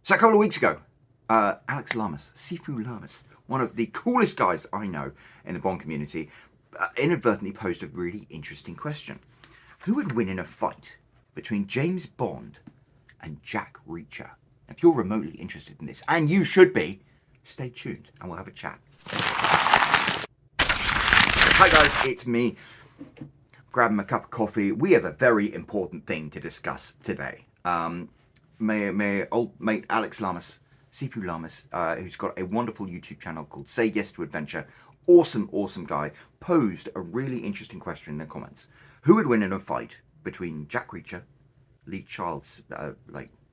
So a couple of weeks ago, Alex Lamas, Sifu Lamas, one of the coolest guys I know in the Bond community, inadvertently posed a really interesting question. Who would win in a fight between James Bond and Jack Reacher? If you're remotely interested in this, and you should be, stay tuned and we'll have a chat. Hi guys, it's me. Grabbing a cup of coffee. We have a very important thing to discuss today. My old mate Alex Lamas, Sifu Lamas, who's got a wonderful YouTube channel called Say Yes to Adventure, awesome guy, posed a really interesting question in the comments. Who would win in a fight between Jack Reacher, Lee Child's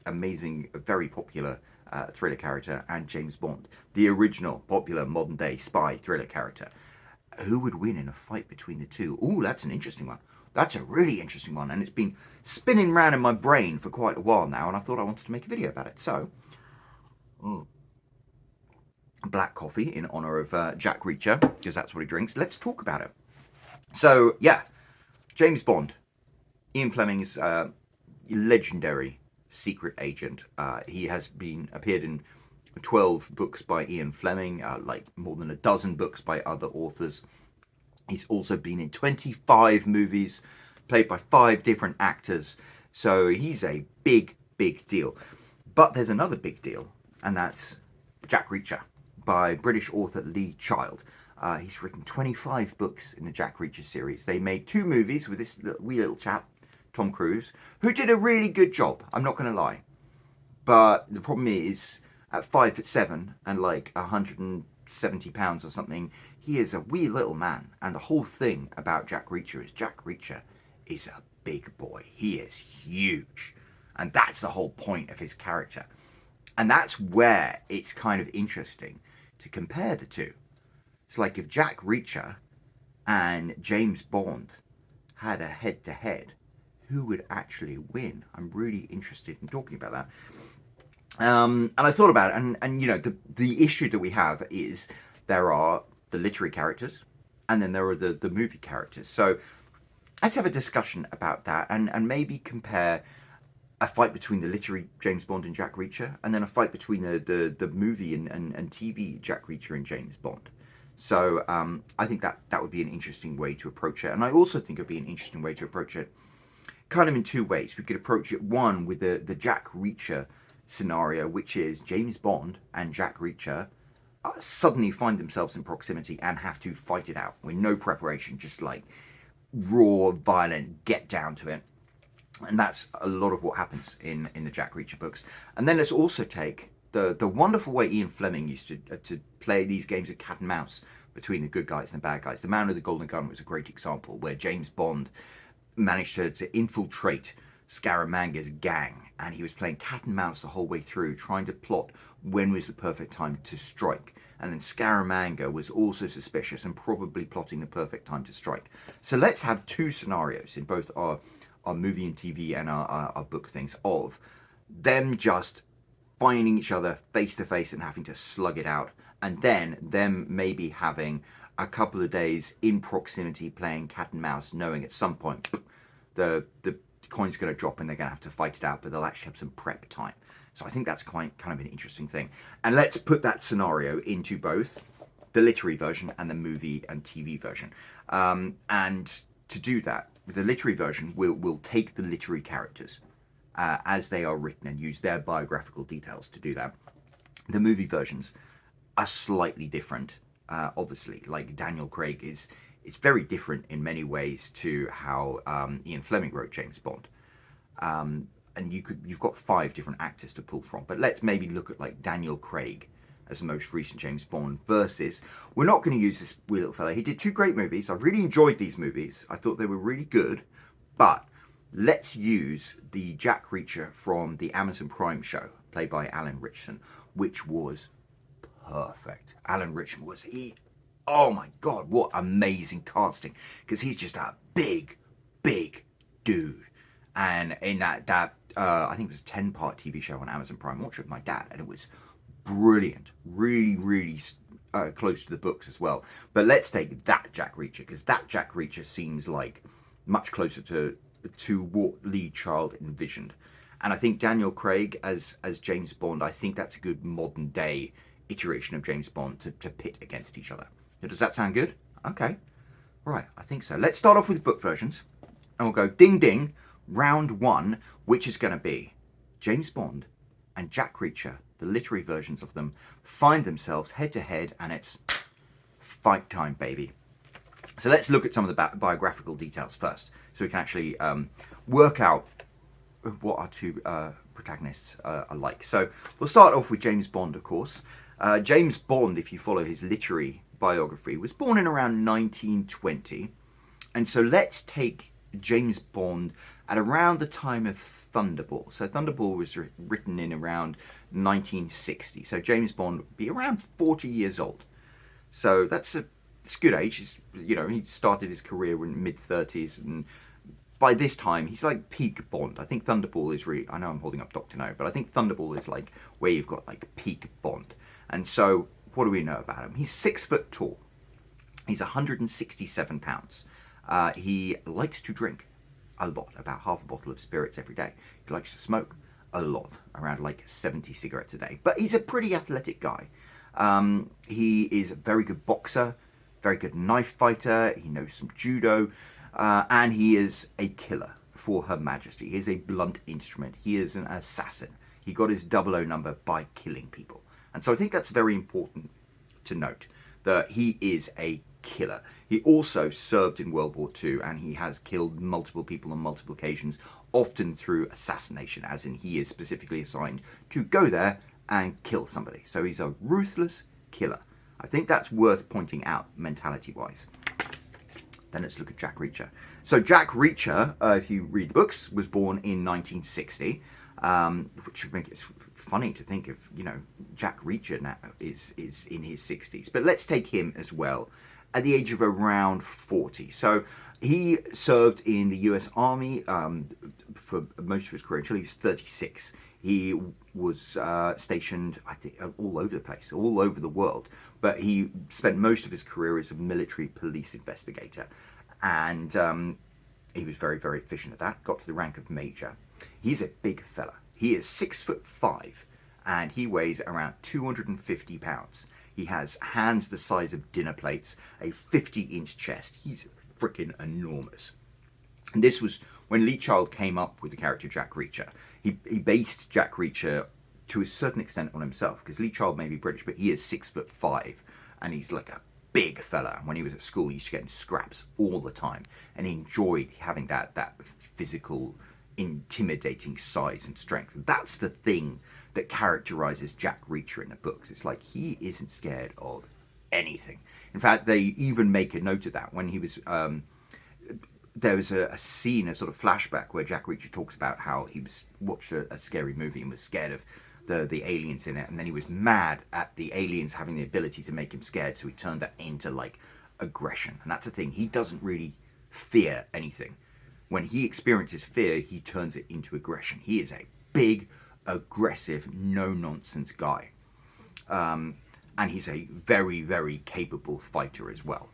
amazing, very popular thriller character, and James Bond, the original popular modern day spy thriller character? Who would win in a fight between the two? Ooh, that's an interesting one. That's a really interesting one, and it's been spinning around in my brain for quite a while now, and I thought I wanted to make a video about it. So, black coffee in honor of Jack Reacher, because that's what he drinks. Let's talk about it. So, yeah, James Bond, Ian Fleming's legendary secret agent. He has appeared in 12 books by Ian Fleming, like more than a dozen books by other authors. He's also been in 25 movies, played by 5 different actors. So he's a big deal. But there's another big deal, and that's Jack Reacher by British author Lee Child. He's written 25 books in the Jack Reacher series. They made 2 movies with this wee little chap, Tom Cruise, who did a really good job, I'm not going to lie. But the problem is, at 5'7" and like 170 pounds or something, he is a wee little man. And the whole thing about Jack Reacher is a big boy. He is huge. And that's the whole point of his character. And that's where it's kind of interesting to compare the two. It's like if Jack Reacher and James Bond had a head-to-head, who would actually win? I'm really interested in talking about that. And I thought about it, and you know, the issue that we have is there are the literary characters, and then there are the movie characters. So let's have a discussion about that, and maybe compare a fight between the literary James Bond and Jack Reacher, and then a fight between the movie and TV Jack Reacher and James Bond. So I think that would be an interesting way to approach it, and I also think it would be an interesting way to approach it kind of in 2 ways. We could approach it, one, with the Jack Reacher scenario, which is James Bond and Jack Reacher suddenly find themselves in proximity and have to fight it out with no preparation, just like raw, violent, get down to it. And that's a lot of what happens in the Jack Reacher books. And then let's also take the wonderful way Ian Fleming used to play these games of cat and mouse between the good guys and the bad guys. The Man with the Golden Gun was a great example, where James Bond managed to infiltrate Scaramanga's gang, and he was playing cat and mouse the whole way through, trying to plot when was the perfect time to strike. And then Scaramanga was also suspicious and probably plotting the perfect time to strike. So let's have 2 scenarios in both our movie and TV and our book things of them just finding each other face to face and having to slug it out, and then them maybe having a couple of days in proximity playing cat and mouse, knowing at some point the coin's going to drop and they're going to have to fight it out, but they'll actually have some prep time. So I think that's kind of an interesting thing. And let's put that scenario into both the literary version and the movie and TV version. And to do that, with the literary version, we'll take the literary characters as they are written and use their biographical details to do that. The movie versions are slightly different, obviously. Like Daniel Craig it's very different in many ways to how Ian Fleming wrote James Bond. And you've got 5 different actors to pull from. But let's maybe look at like Daniel Craig as the most recent James Bond versus, we're not going to use this wee little fella. He did 2 great movies. I really enjoyed these movies. I thought they were really good. But let's use the Jack Reacher from the Amazon Prime show, played by Alan Ritchson, which was perfect. Alan Ritchson was oh my God, what amazing casting. Because he's just a big dude. And in that I think it was a 10-part TV show on Amazon Prime, I watched it with my dad, and it was brilliant. Really close to the books as well. But let's take that Jack Reacher, because that Jack Reacher seems like much closer to what Lee Child envisioned. And I think Daniel Craig as James Bond, I think that's a good modern day iteration of James Bond to pit against each other. So does that sound good? Okay. Right, I think so. Let's start off with book versions. And we'll go ding ding, round one, which is going to be James Bond and Jack Reacher, the literary versions of them, find themselves head to head, and it's fight time, baby. So let's look at some of the biographical details first, so we can actually work out what our two protagonists are like. So we'll start off with James Bond, of course. James Bond, if you follow his literary biography, was born in around 1920. And so let's take James Bond at around the time of Thunderball. So Thunderball was written in around 1960. So James Bond would be around 40 years old. So it's a good age. He started his career in mid-30s, and by this time he's like peak Bond. I think Thunderball is really, I know I'm holding up Dr. No, but I think Thunderball is like where you've got like peak Bond. And so what do we know about him? He's 6 foot tall. He's 167 pounds. He likes to drink a lot, about half a bottle of spirits every day. He likes to smoke a lot, around like 70 cigarettes a day. But he's a pretty athletic guy. He is a very good boxer, very good knife fighter. He knows some judo, and he is a killer for Her Majesty. He is a blunt instrument. He is an assassin. He got his 00 number by killing people. And so I think that's very important to note, that he is a killer. He also served in World War II, and he has killed multiple people on multiple occasions, often through assassination, as in he is specifically assigned to go there and kill somebody. So he's a ruthless killer. I think that's worth pointing out mentality-wise. Then let's look at Jack Reacher. So Jack Reacher, if you read the books, was born in 1960, which would make it funny to think of, Jack Reacher now is in his 60s. But let's take him as well, at the age of around 40. So he served in the US Army for most of his career until he was 36. He was stationed, I think, all over the place, all over the world. But he spent most of his career as a military police investigator. And he was very, very efficient at that, got to the rank of major. He's a big fella. He is 6'5", and he weighs around 250 pounds. He has hands the size of dinner plates, a 50-inch chest. He's freaking enormous. And this was when Lee Child came up with the character Jack Reacher. He based Jack Reacher to a certain extent on himself, because Lee Child may be British, but he is 6'5", and he's like a big fella. When he was at school, he used to get in scraps all the time, and he enjoyed having that physical, intimidating size and strength. That's the thing that characterizes Jack Reacher in the books. It's like he isn't scared of anything. In fact, they even make a note of that when he was there was a scene, a sort of flashback, where Jack Reacher talks about how he watched a scary movie and was scared of the aliens in it, and then he was mad at the aliens having the ability to make him scared, so he turned that into like aggression. And that's the thing, he doesn't really fear anything. When he experiences fear, he turns it into aggression. He is a big, aggressive, no-nonsense guy. And he's a very, very capable fighter as well.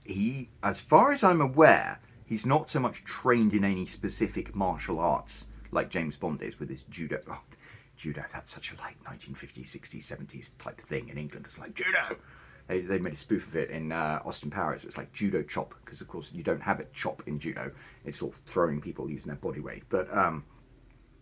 He, as far as I'm aware, he's not so much trained in any specific martial arts like James Bond is with his judo. Oh, judo, that's such a like 1950s, 60s, 70s type thing in England. It's like, judo! They made a spoof of it in Austin Powers. It's like judo chop, because of course you don't have a chop in judo. It's sort of throwing people using their body weight. But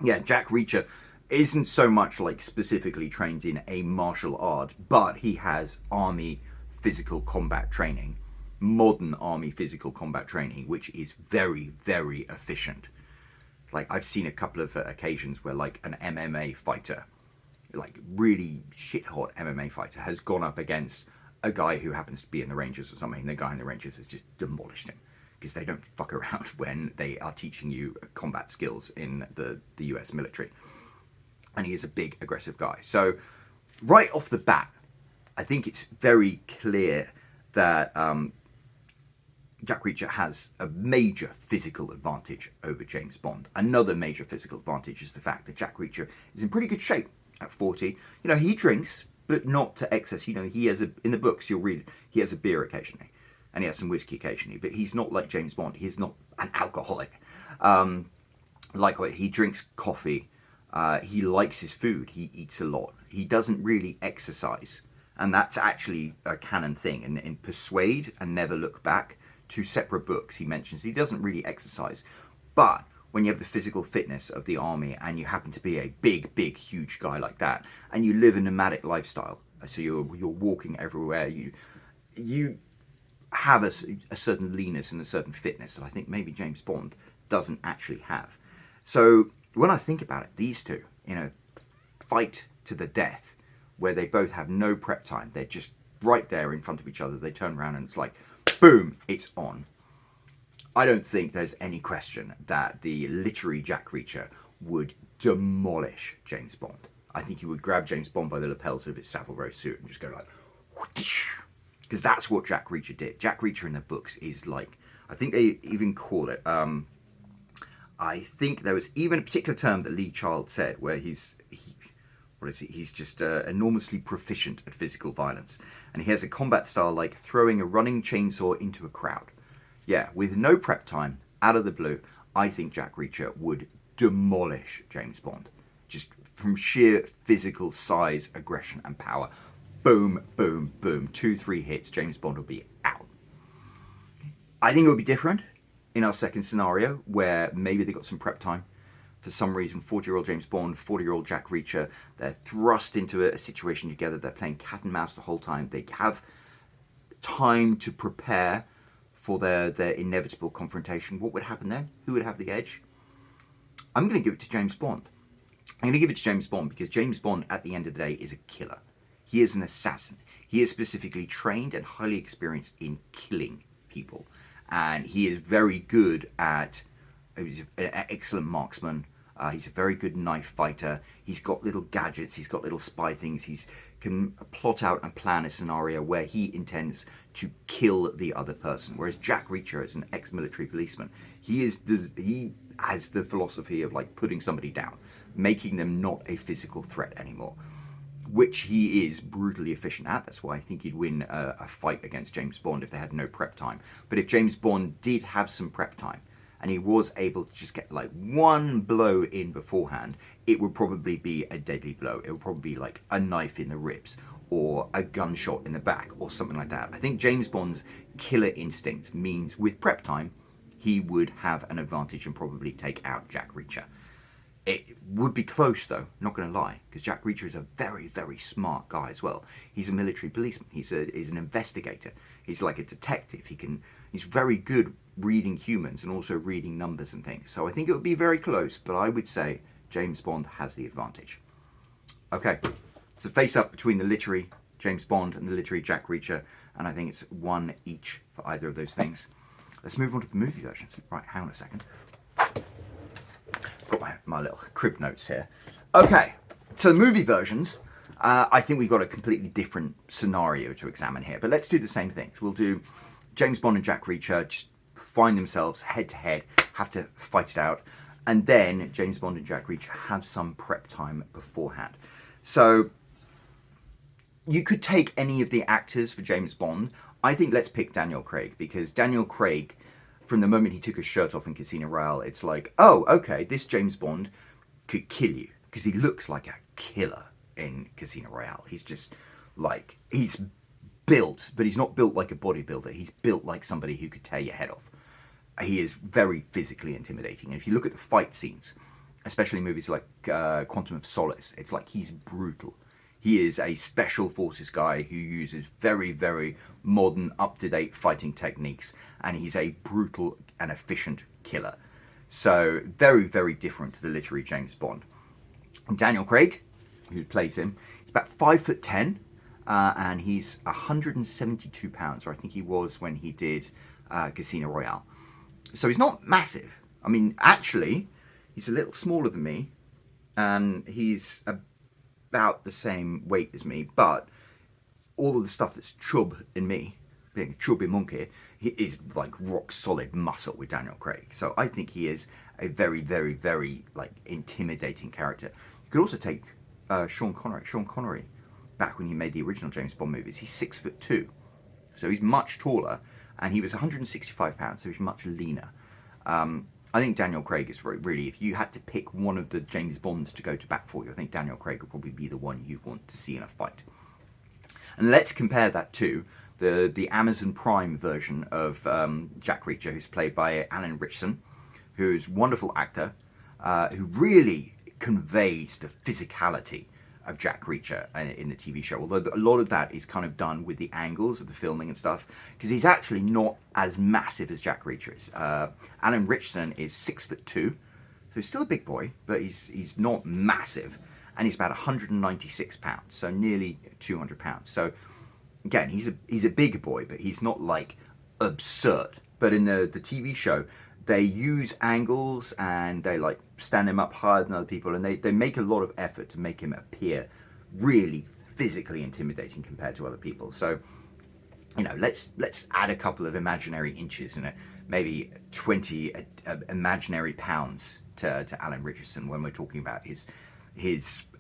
yeah, Jack Reacher isn't so much like specifically trained in a martial art, but he has army physical combat training, modern army physical combat training, which is very, very efficient. Like, I've seen a couple of occasions where like an MMA fighter, like really shit hot MMA fighter, has gone up against a guy who happens to be in the Rangers or something, and the guy in the Rangers has just demolished him, because they don't fuck around when they are teaching you combat skills in the US military. And he is a big, aggressive guy. So right off the bat, I think it's very clear that Jack Reacher has a major physical advantage over James Bond. Another major physical advantage is the fact that Jack Reacher is in pretty good shape at 40. He drinks, but not to excess. He has in the books, you'll read, he has a beer occasionally, and he has some whiskey occasionally, but he's not like James Bond. He's not an alcoholic. Likewise, he drinks coffee He likes his food. He eats a lot. He doesn't really exercise. And that's actually a canon thing. In Persuade and Never Look Back, two separate books, he mentions he doesn't really exercise. But when you have the physical fitness of the army and you happen to be a big, huge guy like that, and you live a nomadic lifestyle, so you're walking everywhere, you have a certain leanness and a certain fitness that I think maybe James Bond doesn't actually have. So when I think about it, these two, fight to the death, where they both have no prep time. They're just right there in front of each other. They turn around and it's like, boom, it's on. I don't think there's any question that the literary Jack Reacher would demolish James Bond. I think he would grab James Bond by the lapels of his Savile Row suit and just go like, because that's what Jack Reacher did. Jack Reacher in the books is like, I think they even call it, I think there was even a particular term that Lee Child said where he's just enormously proficient at physical violence. And he has a combat style like throwing a running chainsaw into a crowd. Yeah, with no prep time, out of the blue, I think Jack Reacher would demolish James Bond. Just from sheer physical size, aggression, and power. Boom, boom, boom. 2-3 hits, James Bond will be out. I think it would be different in our second scenario, where maybe they got some prep time. For some reason, 40-year-old James Bond, 40-year-old Jack Reacher, they're thrust into a situation together. They're playing cat and mouse the whole time. They have time to prepare for their inevitable confrontation. What would happen then? Who would have the edge? I'm going to give it to James Bond. I'm going to give it to James Bond because James Bond, at the end of the day, is a killer. He is an assassin. He is specifically trained and highly experienced in killing people. And he is very good he's an excellent marksman. He's a very good knife fighter. He's got little gadgets. He's got little spy things. He can plot out and plan a scenario where he intends to kill the other person. Whereas Jack Reacher is an ex-military policeman. He has the philosophy of like putting somebody down, making them not a physical threat anymore, which he is brutally efficient at. That's why I think he'd win a fight against James Bond if they had no prep time. But if James Bond did have some prep time, and he was able to just get like one blow in beforehand, it would probably be a deadly blow. It would probably be like a knife in the ribs or a gunshot in the back or something like that. I think James Bond's killer instinct means with prep time, he would have an advantage and probably take out Jack Reacher. It would be close though, not going to lie, because Jack Reacher is a very, very smart guy as well. He's a military policeman. He's an investigator. He's like a detective. He's very good reading humans and also reading numbers and things. So I think it would be very close, but I would say James Bond has the advantage. Okay, it's a face-up between the literary James Bond and the literary Jack Reacher, and I think it's one each for either of those things. Let's move on to the movie versions. Right, hang on a second. Got my little crib notes here. Okay, so the movie versions, I think we've got a completely different scenario to examine here, but let's do the same things. We'll do James Bond and Jack Reacher just find themselves head to head, have to fight it out, and then James Bond and Jack Reacher have some prep time beforehand. So you could take any of the actors for James Bond. I think let's pick Daniel Craig, because Daniel Craig, from the moment he took his shirt off in Casino Royale, it's like, oh, okay, this James Bond could kill you, because he looks like a killer in Casino Royale. He's just like, he's built, but he's not built like a bodybuilder. He's built like somebody who could tear your head off. He is very physically intimidating. And if you look at the fight scenes, especially movies like Quantum of Solace, it's like he's brutal. He is a special forces guy who uses very, very modern, up-to-date fighting techniques, and he's a brutal and efficient killer. So very, very different to the literary James Bond. Daniel Craig, who plays him, is about 5'10", and he's 172 pounds, or I think he was when he did Casino Royale. So he's not massive. I mean, actually, he's a little smaller than me, and he's about the same weight as me, but all of the stuff that's chub in me, being a chubby monkey, he is like rock solid muscle with Daniel Craig. So I think he is a very, very, very like intimidating character. You could also take Sean Connery. Sean Connery, back when he made the original James Bond movies, he's 6'2", so he's much taller, and he was 165 pounds, so he's much leaner. I think Daniel Craig is really, if you had to pick one of the James Bonds to go to bat for you, I think Daniel Craig would probably be the one you want to see in a fight. And let's compare that to the Amazon Prime version of Jack Reacher, who's played by Alan Ritchson, who's a wonderful actor, who really conveys the physicality of Jack Reacher in the TV show, although a lot of that is kind of done with the angles of the filming and stuff, because he's actually not as massive as Jack Reacher is. Alan Ritchson is 6'2", so he's still a big boy, but he's not massive, and he's about 196 pounds, so nearly 200 pounds. So again, he's a bigger boy, but he's not like absurd. But in the TV show, they use angles and they like stand him up higher than other people, and they make a lot of effort to make him appear really physically intimidating compared to other people. So, you know, let's add a couple of imaginary inches and maybe 20 imaginary pounds to Alan Ritchson when we're talking about his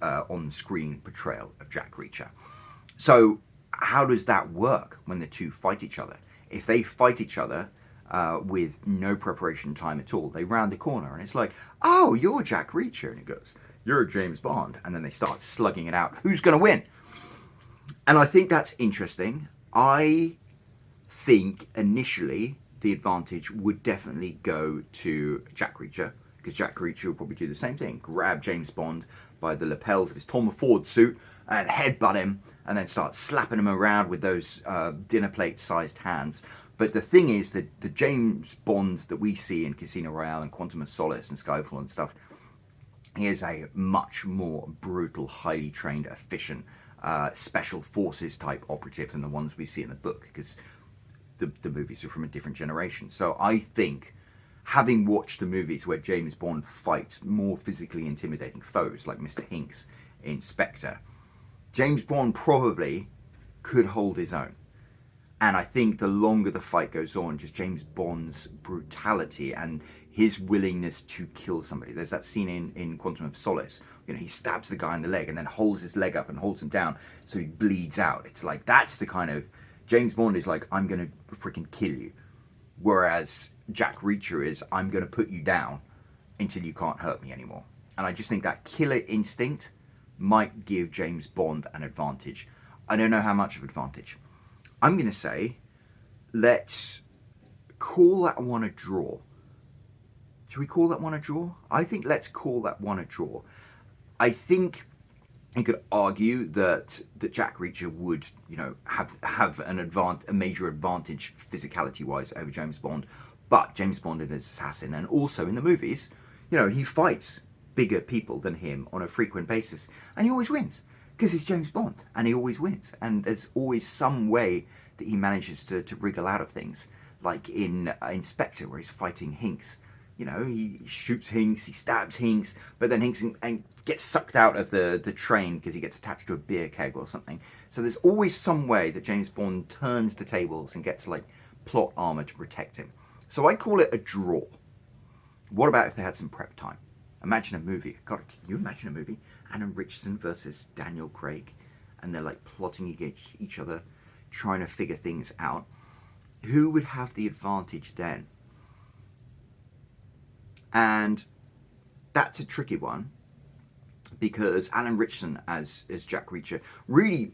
on-screen portrayal of Jack Reacher. So how does that work when the two fight each other? If they fight each other with no preparation time at all, they round the corner and it's like, oh, you're Jack Reacher, and he goes, you're James Bond, and then they start slugging it out. Who's going to win? And I think that's interesting. I think initially the advantage would definitely go to Jack Reacher, because Jack Reacher will probably do the same thing, grab James Bond by the lapels of his Tom Ford suit and headbutt him, and then start slapping him around with those dinner plate sized hands. But the thing is that the James Bond that we see in Casino Royale and Quantum of Solace and Skyfall and stuff, he is a much more brutal, highly trained, efficient, special forces type operative than the ones we see in the book, because the movies are from a different generation. So I think, having watched the movies where James Bond fights more physically intimidating foes, like Mr. Hinks in Spectre, James Bond probably could hold his own. And I think the longer the fight goes on, just James Bond's brutality and his willingness to kill somebody. There's that scene in Quantum of Solace. You know, he stabs the guy in the leg and then holds his leg up and holds him down so he bleeds out. It's like, that's the kind of... James Bond is like, I'm going to freaking kill you. Whereas Jack Reacher is, I'm going to put you down until you can't hurt me anymore. And I just think that killer instinct might give James Bond an advantage. I don't know how much of an advantage. I'm going to say, let's call that one a draw. Should we call that one a draw? I think let's call that one a draw. I think you could argue that Jack Reacher would, you know, have a major advantage physicality-wise over James Bond. But James Bond is an assassin, and also in the movies, you know, he fights bigger people than him on a frequent basis, and he always wins. Because he's James Bond, and he always wins. And there's always some way that he manages to wriggle out of things. Like in Spectre, where he's fighting Hinks. You know, he shoots Hinks, he stabs Hinks, but then Hinks and gets sucked out of the train because he gets attached to a beer keg or something. So there's always some way that James Bond turns the tables and gets, like, plot armor to protect him. So I call it a draw. What about if they had some prep time? Imagine a movie. God, can you imagine a movie? Alan Ritchson versus Daniel Craig, and they're like plotting against each other, trying to figure things out. Who would have the advantage then? And that's a tricky one, because Alan Ritchson as Jack Reacher really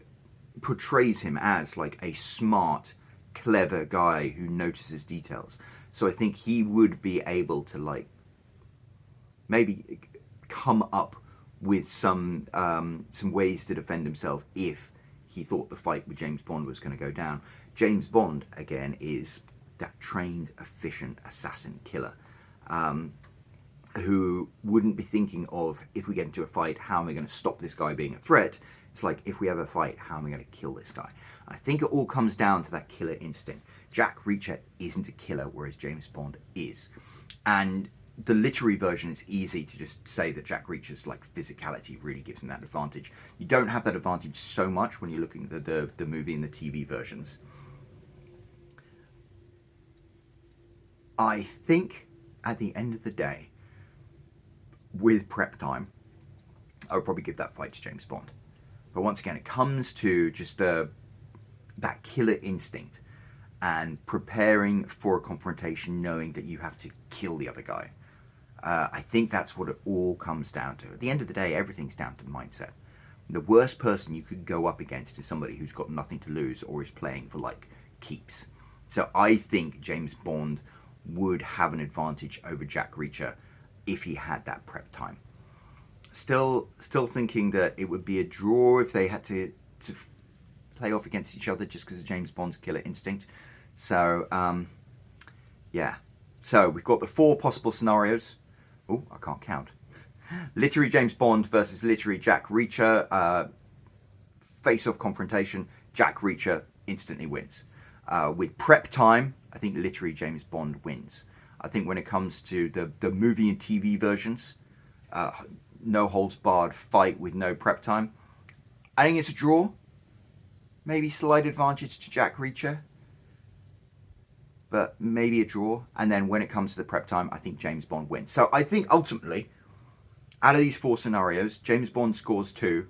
portrays him as like a smart, clever guy who notices details. So I think he would be able to, like, maybe come up with some ways to defend himself if he thought the fight with James Bond was going to go down. James Bond, again, is that trained, efficient assassin killer who wouldn't be thinking of, if we get into a fight, how am I going to stop this guy being a threat? It's like, if we have a fight, how am I going to kill this guy? I think it all comes down to that killer instinct. Jack Reacher isn't a killer, whereas James Bond is. And the literary version is easy to just say that Jack Reacher's like physicality really gives him that advantage. You don't have that advantage so much when you're looking at the movie and the TV versions. I think at the end of the day, with prep time, I would probably give that fight to James Bond. But once again, it comes to just that killer instinct and preparing for a confrontation, knowing that you have to kill the other guy. I think that's what it all comes down to. At the end of the day, everything's down to mindset. The worst person you could go up against is somebody who's got nothing to lose or is playing for like keeps. So I think James Bond would have an advantage over Jack Reacher if he had that prep time. Still thinking that it would be a draw if they had to play off against each other just because of James Bond's killer instinct. So yeah. So we've got the 4 possible scenarios. Oh, I can't count. Literary James Bond versus literary Jack Reacher. Face-off confrontation. Jack Reacher instantly wins. With prep time, I think literary James Bond wins. I think when it comes to the movie and TV versions, no holds barred fight with no prep time, I think it's a draw. Maybe slight advantage to Jack Reacher, but maybe a draw. And then when it comes to the prep time, I think James Bond wins. So I think ultimately, out of these 4 scenarios, James Bond scores 2,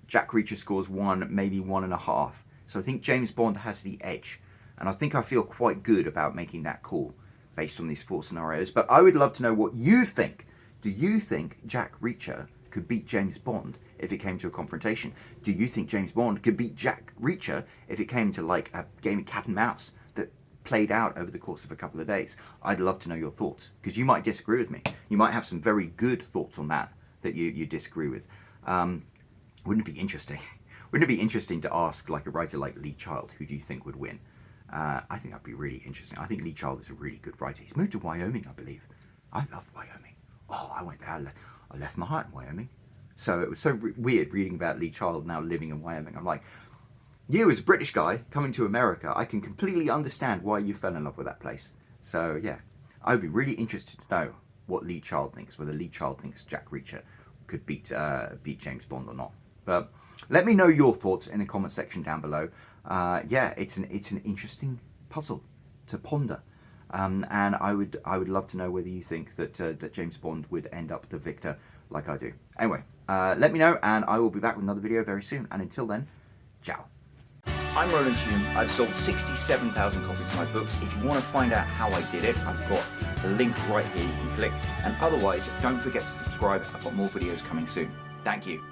Jack Reacher scores 1, maybe 1.5. So I think James Bond has the edge. And I think I feel quite good about making that call based on these 4 scenarios. But I would love to know what you think. Do you think Jack Reacher could beat James Bond if it came to a confrontation? Do you think James Bond could beat Jack Reacher if it came to like a game of cat and mouse that played out over the course of a couple of days? I'd love to know your thoughts, because you might disagree with me. You might have some very good thoughts on that you disagree with. Wouldn't it be interesting? Wouldn't it be interesting to ask like a writer like Lee Child, who do you think would win? I think that'd be really interesting. I think Lee Child is a really good writer. He's moved to Wyoming, I believe. I love Wyoming. Oh, I went there. I left my heart in Wyoming. So it was so weird reading about Lee Child now living in Wyoming. I'm like, you as a British guy coming to America, I can completely understand why you fell in love with that place. So yeah, I would be really interested to know what Lee Child thinks, whether Lee Child thinks Jack Reacher could beat James Bond or not. But let me know your thoughts in the comment section down below. Yeah, it's an interesting puzzle to ponder. And I would love to know whether you think that James Bond would end up the victor like I do. Anyway, let me know, and I will be back with another video very soon. And until then, ciao. I'm Roland Hume. I've sold 67,000 copies of my books. If you want to find out how I did it, I've got the link right here you can click. And otherwise, don't forget to subscribe. I've got more videos coming soon. Thank you.